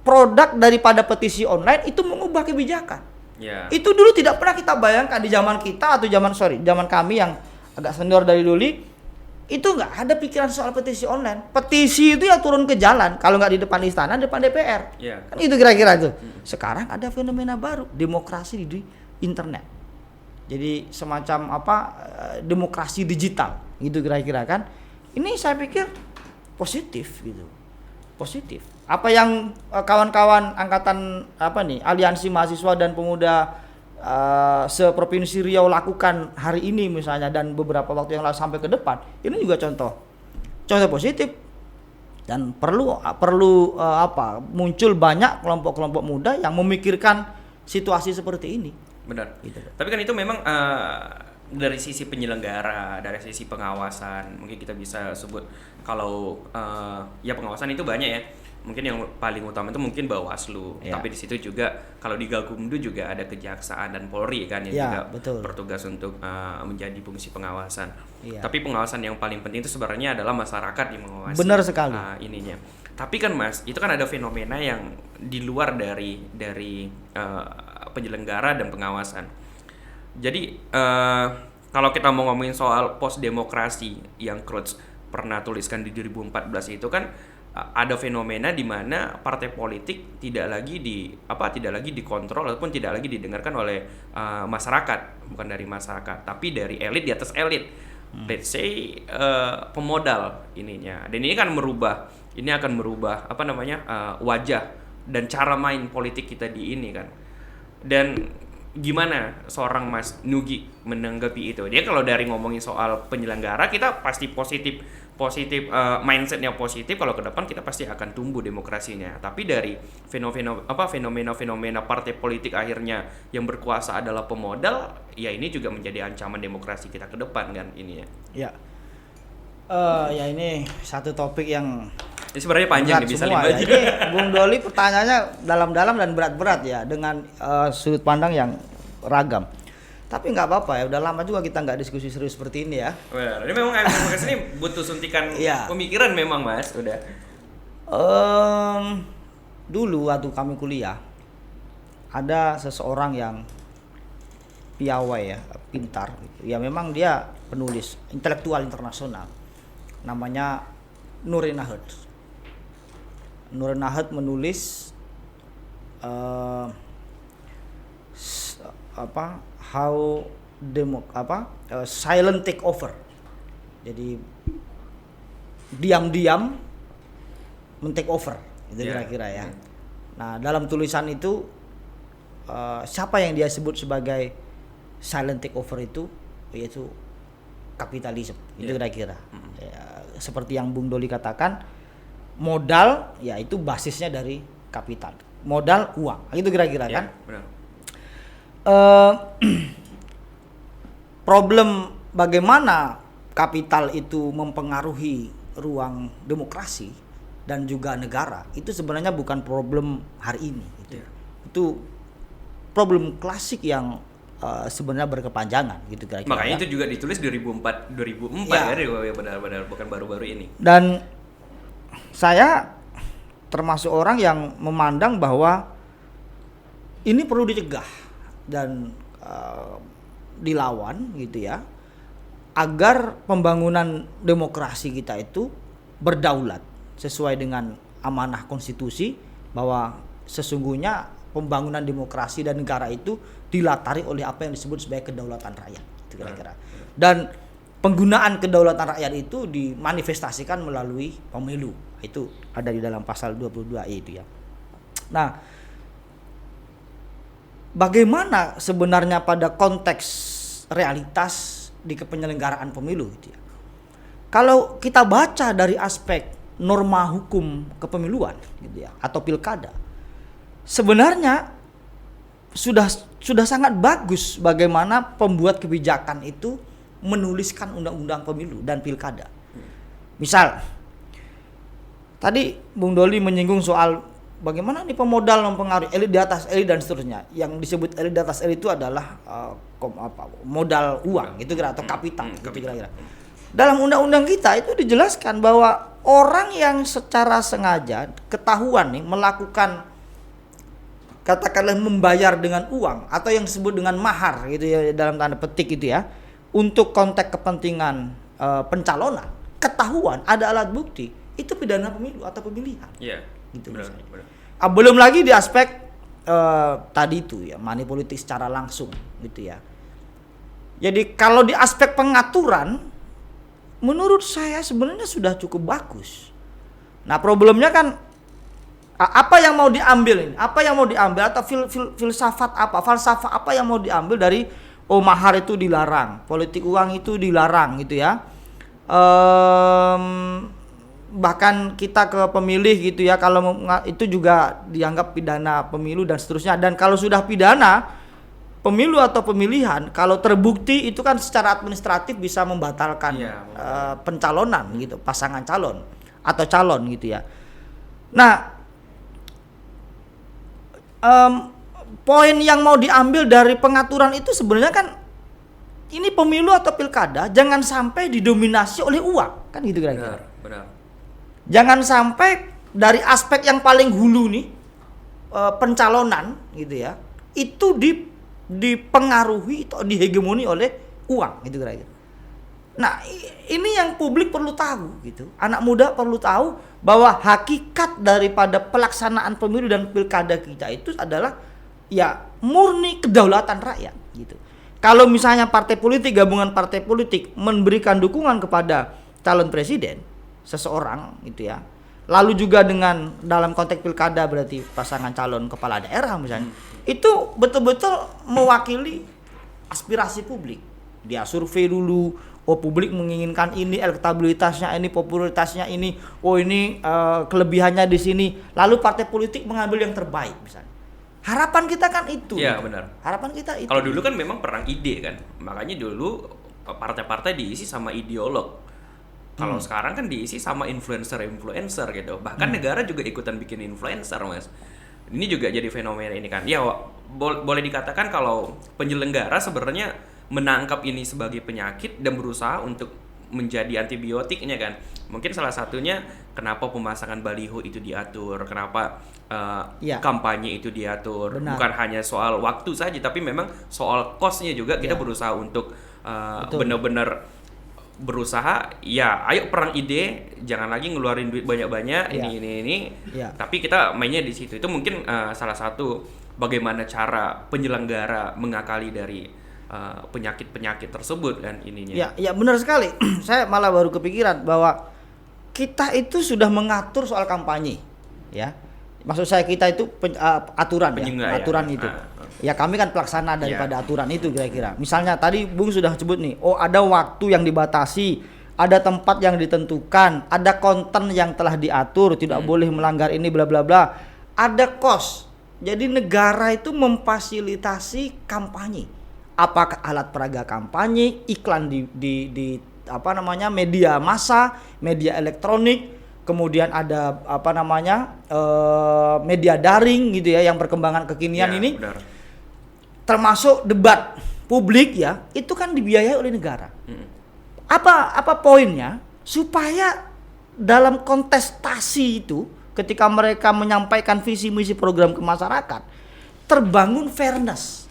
produk daripada petisi online itu mengubah kebijakan. Yeah. Itu dulu tidak pernah kita bayangkan di zaman kita atau zaman kami yang agak senior dari dulu itu nggak ada pikiran soal petisi online. Petisi itu ya turun ke jalan, kalau nggak di depan istana, depan DPR. Yeah. Kan itu kira-kira itu. Sekarang ada fenomena baru, demokrasi di internet. Jadi semacam demokrasi digital, gitu kira-kira kan. Ini saya pikir positif gitu. Positif. Apa yang kawan-kawan angkatan Aliansi Mahasiswa dan Pemuda seprovinsi Riau lakukan hari ini misalnya dan beberapa waktu yang lalu sampai ke depan, ini juga contoh positif dan perlu muncul banyak kelompok-kelompok muda yang memikirkan situasi seperti ini. Benar. Gitu. Tapi kan itu memang dari sisi penyelenggara, dari sisi pengawasan, mungkin kita bisa sebut kalau ya pengawasan itu banyak ya. Mungkin yang paling utama itu mungkin Bawaslu, tapi di situ juga kalau di Gakumdu juga ada Kejaksaan dan Polri kan yang juga bertugas untuk menjadi fungsi pengawasan. Tapi pengawasan yang paling penting itu sebenarnya adalah masyarakat yang mengawasi. Benar sekali. Ininya. Tapi kan Mas, itu kan ada fenomena yang di luar dari penyelenggara dan pengawasan. Jadi kalau kita mau ngomongin soal post demokrasi yang Crouch pernah tuliskan di 2014 itu kan ada fenomena di mana partai politik tidak lagi dikontrol ataupun tidak lagi didengarkan oleh masyarakat, bukan dari masyarakat, tapi dari elit di atas elit. Let's say pemodal ininya. Dan ini akan merubah wajah dan cara main politik kita di ini kan. Dan gimana seorang Mas Nugi menanggapi itu? Dia kalau dari ngomongin soal penyelenggara kita pasti positif mindsetnya positif, kalau ke depan kita pasti akan tumbuh demokrasinya. Tapi dari fenomena partai politik akhirnya yang berkuasa adalah pemodal, ya ini juga menjadi ancaman demokrasi kita ke depan kan ininya. Ya. Ya ini satu topik yang ini sebenarnya panjang nih, bisa 5 jam. Ini Bung Doli pertanyaannya dalam-dalam dan berat-berat ya, dengan sudut pandang yang ragam. Tapi nggak apa-apa ya, udah lama juga kita nggak diskusi serius seperti ini ya. Well, ini memang demokrasi ini butuh suntikan pemikiran memang Mas, udah. Dulu waktu kami kuliah ada seseorang yang piawai ya, pintar gitu. Ya memang dia penulis intelektual internasional. Namanya Nouri Nahd. Nouri Nahd menulis how silent takeover. Jadi diam-diam men-take over, itu kira-kira ya. Nah, dalam tulisan itu siapa yang dia sebut sebagai silent takeover itu, yaitu kapitalisme, itu kira-kira. Ya, seperti yang Bung Doli katakan, modal ya itu basisnya dari kapital, modal uang, itu kira-kira kan. Benar. Problem bagaimana kapital itu mempengaruhi ruang demokrasi dan juga negara itu sebenarnya bukan problem hari ini gitu. Itu problem klasik yang sebenarnya berkepanjangan gitu kira-kira. Makanya itu juga ditulis 2004 ya benar-benar bukan baru-baru ini. Dan saya termasuk orang yang memandang bahwa ini perlu dicegah dan dilawan gitu ya, agar pembangunan demokrasi kita itu berdaulat sesuai dengan amanah konstitusi, bahwa sesungguhnya pembangunan demokrasi dan negara itu dilatari oleh apa yang disebut sebagai kedaulatan rakyat, itu kira-kira. Dan penggunaan kedaulatan rakyat itu dimanifestasikan melalui pemilu, itu ada di dalam pasal 22E itu ya. Nah, bagaimana sebenarnya pada konteks realitas di kepenyelenggaraan pemilu gitu ya. Kalau kita baca dari aspek norma hukum kepemiluan gitu ya, atau pilkada, sebenarnya sudah sangat bagus bagaimana pembuat kebijakan itu menuliskan undang-undang pemilu dan pilkada. Misal tadi Bung Doli menyinggung soal bagaimana nih pemodal mempengaruhi elit di atas elit dan seterusnya. Yang disebut elit di atas elit itu adalah modal uang gitu kira, atau kapital gitu kira-kira. Dalam undang-undang kita itu dijelaskan bahwa orang yang secara sengaja ketahuan nih melakukan, katakanlah membayar dengan uang atau yang disebut dengan mahar gitu ya dalam tanda petik gitu ya, untuk konteks kepentingan pencalonan, ketahuan ada alat bukti, itu pidana pemilu atau pemilihan. Iya. Gitu benar. Belum lagi di aspek tadi itu ya, money politik secara langsung gitu ya. Jadi kalau di aspek pengaturan, menurut saya sebenarnya sudah cukup bagus. Nah, problemnya kan apa yang mau diambil ini? Apa yang mau diambil, atau falsafah apa yang mau diambil dari mahar itu dilarang, politik uang itu dilarang gitu ya. Bahkan kita ke pemilih gitu ya, kalau itu juga dianggap pidana pemilu dan seterusnya. Dan kalau sudah pidana pemilu atau pemilihan, kalau terbukti itu kan secara administratif bisa membatalkan pencalonan gitu, pasangan calon atau calon gitu ya. Nah, poin yang mau diambil dari pengaturan itu sebenarnya kan, ini pemilu atau pilkada jangan sampai didominasi oleh uang, kan gitu kira-kira. Benar. Jangan sampai dari aspek yang paling hulu nih, pencalonan gitu ya, itu dipengaruhi atau dihegemoni oleh uang gitu kira-kira. Nah, ini yang publik perlu tahu gitu. Anak muda perlu tahu bahwa hakikat daripada pelaksanaan pemilu dan pilkada kita itu adalah ya murni kedaulatan rakyat gitu. Kalau misalnya partai politik, gabungan partai politik memberikan dukungan kepada calon presiden seseorang gitu ya, lalu juga dengan dalam konteks pilkada berarti pasangan calon kepala daerah misalnya, itu betul-betul mewakili aspirasi publik. Dia survei dulu, publik menginginkan ini, elektabilitasnya ini, popularitasnya ini, ini kelebihannya di sini, lalu partai politik mengambil yang terbaik misalnya. Harapan kita kan itu. Iya, gitu. benar. Harapan kita itu. Kalau dulu kan memang perang ide kan, makanya dulu partai-partai diisi sama ideolog. Kalau sekarang kan diisi sama influencer gitu. Bahkan negara juga ikutan bikin influencer, Mas. Ini juga jadi fenomena ini kan. Ya, boleh dikatakan kalau penyelenggara sebenarnya menangkap ini sebagai penyakit dan berusaha untuk menjadi antibiotiknya kan. Mungkin salah satunya kenapa pemasangan baliho itu diatur, kenapa kampanye itu diatur. Benar. Bukan hanya soal waktu saja, tapi memang soal cost-nya juga kita berusaha untuk benar-benar berusaha, ya ayo perang ide, jangan lagi ngeluarin duit banyak-banyak ini. Tapi kita mainnya di situ. Itu mungkin salah satu bagaimana cara penyelenggara mengakali dari penyakit-penyakit tersebut kan ininya. Ya benar sekali. Saya malah baru kepikiran bahwa kita itu sudah mengatur soal kampanye, ya. Maksud saya kita itu aturan ya, aturan itu. Ya kami kan pelaksana daripada aturan itu kira-kira. Misalnya tadi Bung sudah sebut nih, ada waktu yang dibatasi, ada tempat yang ditentukan, ada konten yang telah diatur, tidak boleh melanggar ini bla bla bla. Ada kos. Jadi negara itu memfasilitasi kampanye. Apakah alat peraga kampanye, iklan di apa namanya media massa, media elektronik, kemudian ada apa namanya media daring gitu ya yang perkembangan kekinian ini. Benar. Termasuk debat publik ya, itu kan dibiayai oleh negara. Apa poinnya? Supaya dalam kontestasi itu ketika mereka menyampaikan visi misi program ke masyarakat terbangun fairness,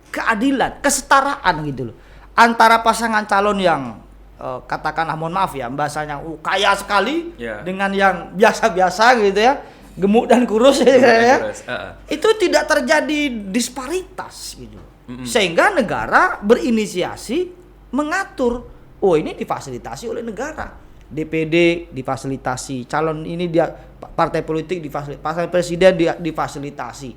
keadilan, kesetaraan gitu loh antara pasangan calon yang katakanlah mohon maaf ya bahasanya kaya sekali dengan yang biasa-biasa gitu ya, gemuk dan kurus ya. Itu tidak terjadi disparitas gitu. Sehingga negara berinisiasi mengatur, ini difasilitasi oleh negara. DPD difasilitasi, calon ini dia partai politik difasilitasi, presiden difasilitasi.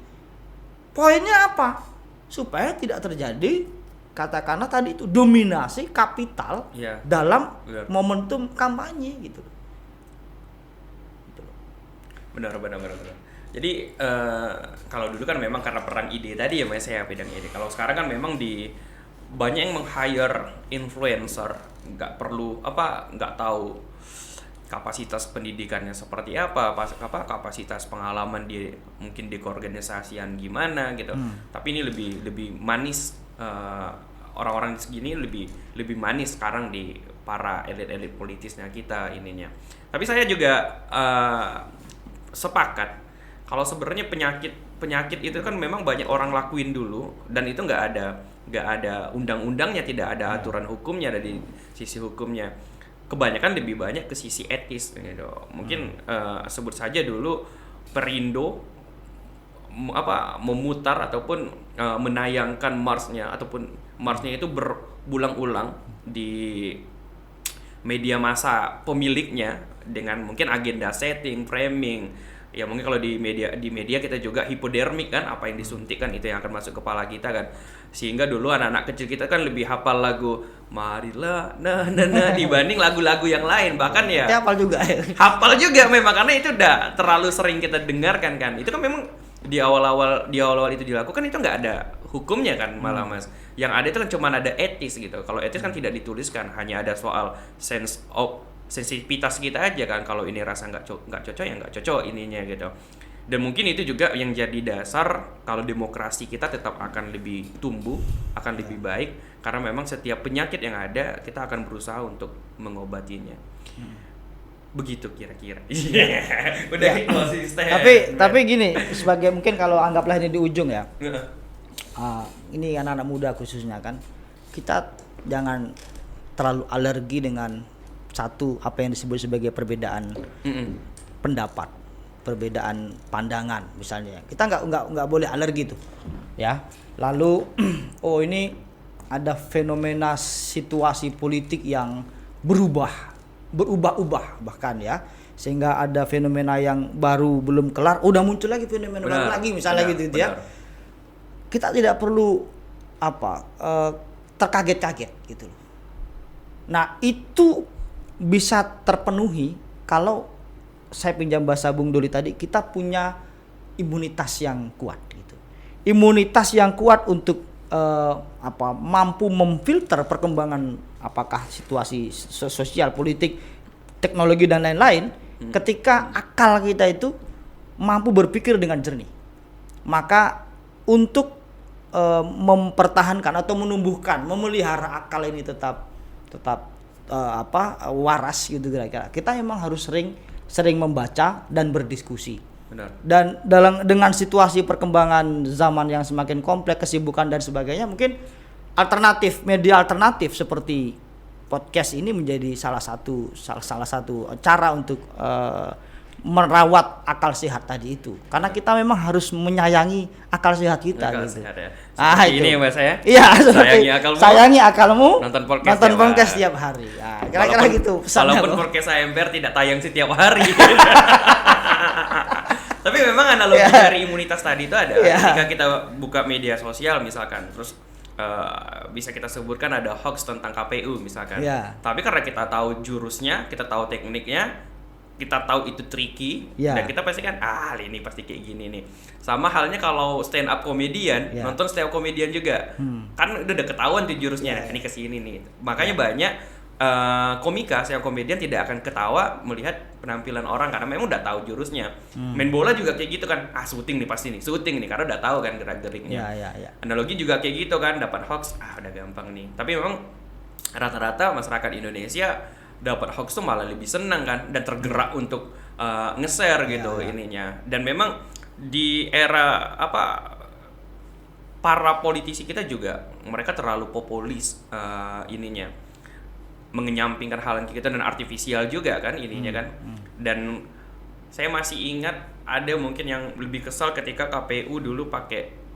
Poinnya apa? Supaya tidak terjadi katakanlah tadi itu dominasi kapital dalam momentum kampanye gitu. Benar. Jadi kalau dulu kan memang karena perang ide tadi ya Mas ya bidang ide. Kalau sekarang kan memang banyak yang meng-hire influencer, nggak tahu kapasitas pendidikannya seperti apa kapasitas pengalaman dia mungkin di keorganisasian gimana gitu. Tapi ini lebih manis, orang-orang segini lebih manis sekarang di para elit-elit politisnya kita ininya. Tapi saya juga sepakat kalau sebenarnya penyakit itu kan memang banyak orang lakuin dulu dan itu nggak ada undang-undangnya, tidak ada aturan hukumnya dari sisi hukumnya. Kebanyakan lebih banyak ke sisi etis gitu. Mungkin sebut saja dulu Perindo memutar ataupun menayangkan marsnya itu berulang-ulang di media massa pemiliknya dengan mungkin agenda setting, framing. Ya mungkin kalau di media kita juga hipodermik kan, apa yang disuntikkan itu yang akan masuk kepala kita kan. Sehingga dulu anak-anak kecil kita kan lebih hafal lagu Marilah nah dibanding lagu-lagu yang lain, bahkan ya hafal juga memang karena itu udah terlalu sering kita dengarkan kan. Itu kan memang di awal-awal itu dilakukan itu nggak ada hukumnya kan malah Mas. Yang ada itu kan cuma ada etis gitu. Kalau etis kan tidak dituliskan, hanya ada soal sensitivitas kita aja kan. Kalau ini rasa nggak cocok ya nggak cocok ininya gitu. Dan mungkin itu juga yang jadi dasar kalau demokrasi kita tetap akan lebih tumbuh, akan lebih baik karena memang setiap penyakit yang ada kita akan berusaha untuk mengobatinya. Begitu kira-kira. Udah konsisten. Tapi gini, sebagai mungkin kalau anggaplah ini di ujung ya. Ini anak-anak muda khususnya kan, kita jangan terlalu alergi dengan satu apa yang disebut sebagai perbedaan pendapat, perbedaan pandangan misalnya. Kita nggak boleh alergi tuh, ya. Lalu ini ada fenomena situasi politik yang berubah-ubah bahkan ya, sehingga ada fenomena yang baru belum kelar udah muncul lagi fenomena baru lagi misalnya gitu ya. Kita tidak perlu terkaget-kaget gitu loh. Nah itu bisa terpenuhi kalau saya pinjam bahasa Bung Doli tadi, kita punya imunitas yang kuat gitu. Imunitas yang kuat untuk mampu memfilter perkembangan apakah situasi sosial, politik, teknologi dan lain-lain. Ketika akal kita itu mampu berpikir dengan jernih, maka untuk mempertahankan atau menumbuhkan, memelihara akal ini tetap waras gitu kira-kira. Kita memang harus sering membaca dan berdiskusi. Benar. Dan dengan situasi perkembangan zaman yang semakin kompleks, kesibukan dan sebagainya, mungkin media alternatif seperti podcast ini menjadi salah satu cara untuk merawat akal sehat tadi itu. Karena kita memang harus menyayangi akal sehat kita Akal gitu. sehat ya. Ah, Seperti itu. ini ya Mas ya. Iya, seperti Sayangi akalmu, nonton podcast podcast tiap tiap hari. Nah, kira-kira gitu pesannya. Walaupun Bang. podcast AMPR tidak tayang setiap hari. Tapi memang analogi dari imunitas tadi itu ada. Ketika kita buka media sosial misalkan, terus bisa kita sebutkan ada hoax tentang KPU misalkan. Tapi karena kita tahu jurusnya, kita tahu tekniknya, kita tahu itu tricky, dan kita pasti kan ini pasti kayak gini nih. Sama halnya kalau stand up komedian, nonton stand up komedian juga, kan udah ketahuan tuh jurusnya, ini kesini nih. Makanya banyak komika, stand up komedian tidak akan ketawa melihat penampilan orang karena memang udah tahu jurusnya. Main bola juga kayak gitu kan, syuting nih pasti nih, syuting nih karena udah tahu kan gerak-geriknya. Analogi juga kayak gitu kan, dapat hoax, udah gampang nih. Tapi memang rata-rata masyarakat Indonesia dapat hoax tuh malah lebih senang kan dan tergerak untuk nge-share gitu ininya. Dan memang di era para politisi kita juga mereka terlalu populis ininya, mengenyampingkan hal yang kita dan artifisial juga kan ininya kan. Dan saya masih ingat ada mungkin yang lebih kesal ketika KPU dulu pakai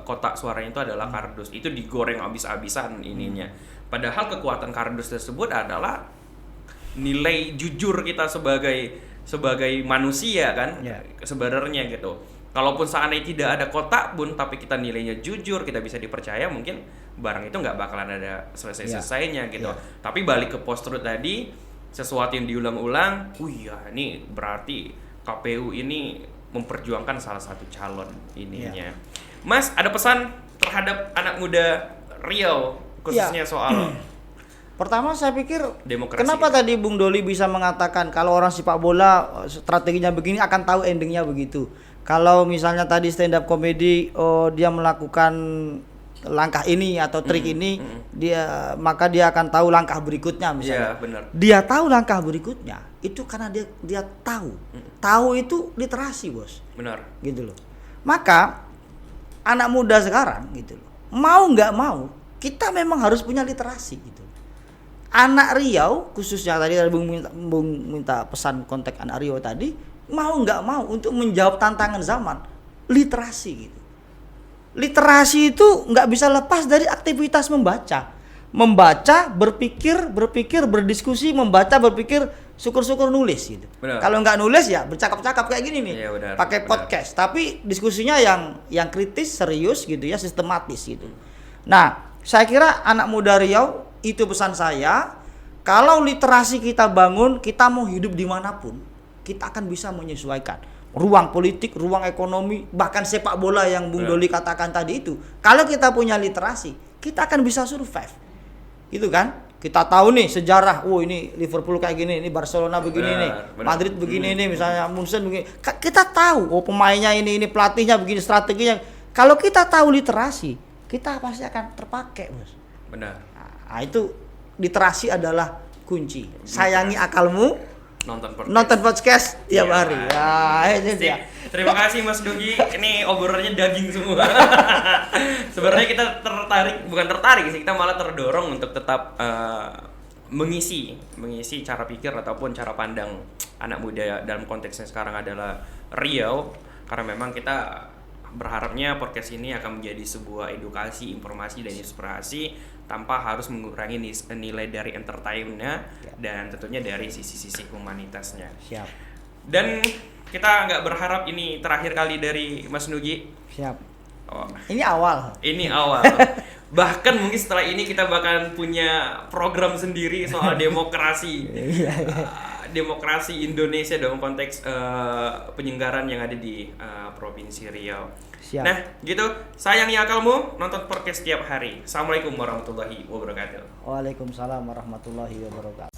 kotak suaranya itu adalah kardus, itu digoreng habis-habisan ininya. Padahal kekuatan kardus tersebut adalah nilai jujur kita sebagai manusia kan, sebenarnya gitu. Kalaupun seandainya tidak ada kotak pun, tapi kita nilainya jujur, kita bisa dipercaya, mungkin barang itu nggak bakalan ada selesai-selesainya gitu. Tapi balik ke post-truth tadi, sesuatu yang diulang-ulang, ini berarti KPU ini memperjuangkan salah satu calon ininya. Mas, ada pesan terhadap anak muda Riau khususnya soal pertama saya pikir demokrasi. Kenapa tadi Bung Doli bisa mengatakan kalau orang sepak bola strateginya begini akan tahu endingnya begitu. Kalau misalnya tadi stand up comedy dia melakukan langkah ini atau trik ini, maka dia akan tahu langkah berikutnya misalnya. Benar. Dia tahu langkah berikutnya itu karena dia tahu. Tahu itu literasi, Bos. Benar. Gitu loh. Maka anak muda sekarang gitu loh. Mau nggak mau kita memang harus punya literasi gitu. Anak Riau khususnya tadi Bung minta pesan konteks anak Riau tadi, mau nggak mau untuk menjawab tantangan zaman, literasi gitu. Literasi itu nggak bisa lepas dari aktivitas membaca, berpikir, berdiskusi, berpikir, syukur-syukur nulis gitu. Kalau nggak nulis ya bercakap-cakap kayak gini nih, pakai podcast. Tapi diskusinya yang kritis, serius gitu ya, sistematis gitu. Nah, saya kira anak muda Riau itu pesan saya, kalau literasi kita bangun, kita mau hidup dimanapun, kita akan bisa menyesuaikan ruang politik, ruang ekonomi, bahkan sepak bola yang Bung Doli katakan tadi itu. Kalau kita punya literasi, kita akan bisa survive, gitu kan? Kita tahu nih sejarah, ini Liverpool kayak gini, ini Barcelona begini nih, Madrid begini nih, misalnya Munchen begini. Kita tahu, pemainnya ini pelatihnya begini, strateginya. Kalau kita tahu literasi, kita pasti akan terpakai, Bos. Benar. Nah, itu literasi adalah kunci. Sayangi akalmu, nonton podcast tiap hari. Itu dia. Terima kasih Mas Dogi. Ini obrolannya daging semua. Sebenarnya kita bukan tertarik sih, kita malah terdorong untuk tetap mengisi cara pikir ataupun cara pandang anak muda dalam konteksnya sekarang adalah Riau, karena memang kita berharapnya podcast ini akan menjadi sebuah edukasi, informasi, dan inspirasi tanpa harus mengurangi nilai dari entertainnya dan tentunya dari sisi-sisi humanitasnya. Siap. Dan kita nggak berharap ini terakhir kali dari Mas Nugi. Siap. Ini awal. Bahkan mungkin setelah ini kita bakal punya program sendiri soal demokrasi. Demokrasi Indonesia dalam konteks penyelenggaraan yang ada di Provinsi Riau. Siap. Nah, gitu. Sayangi akalmu, nonton podcast setiap hari. Assalamualaikum warahmatullahi wabarakatuh. Waalaikumsalam warahmatullahi wabarakatuh.